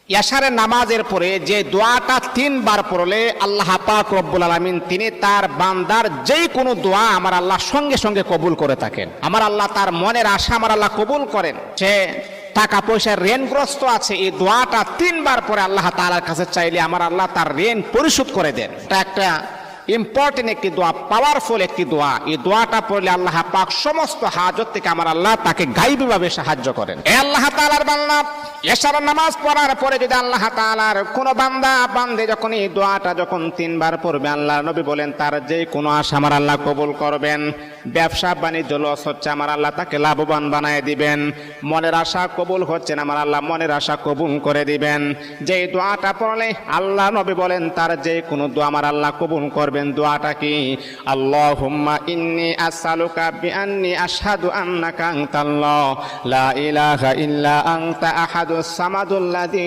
এশারের নামাজের পরে যে দোয়াটা 3 বার পড়লে আল্লাহ পাক রব্বুল আলামিন তিনি তার বান্দার যেই কোনো দোয়া আমার আল্লাহ সঙ্গে সঙ্গে কবুল করে থাকেন। আমার আল্লাহ তার মনের আশা আমার আল্লাহ কবুল করেন। সে টাকা পয়সার ঋণগ্রস্ত আছে, এই দোয়াটা 3 বার পরে আল্লাহ তাআলার কাছে চাইলে আমার আল্লাহ তার ঋণ পরিশোধ করে দেন। এটা একটা ইম্পর্টেন্ট একটি দোয়া, পাওয়ারফুল একটি দোয়া। এই দোয়াটা পড়লে আল্লাহ পাক সমস্ত হাজত থেকে আমার আল্লাহ তাকে গায়বীভাবে সাহায্য করেন। এ আল্লাহ তাআলার বান্দা, এশার নামাজ পড়ার পরে যদি আল্লাহ তাআলার কোন বান্দা বান্দে যখন এই দোয়াটা যখন 3 বার পড়বে, আল্লাহ নবী বলেন তার যে কোনো আশা আমার আল্লাহ কবুল করবেন। ব্যবসা বাণিজ্য লস হচ্ছে, আমার আল্লাহ তাকে লাভবান বানায় দিবেন। মনের আশা কবুল হচ্ছে না, আমার আল্লাহ মনের আশা কবুল করে দিবেন। যে দোয়াটা পড়লে আল্লাহ নবী বলেন তার যে কোনো দোয়া আমার আল্লাহ কবুল করবেন। দোয়াটা কি? আল্লাহুম্মা ইন্নী আসআলুকা বিআন্নী আশহাদু আন্নাকা আনতাল্লাহ লা ইলাহা ইল্লা আনতা আহাদুস সামাদুল্লাযী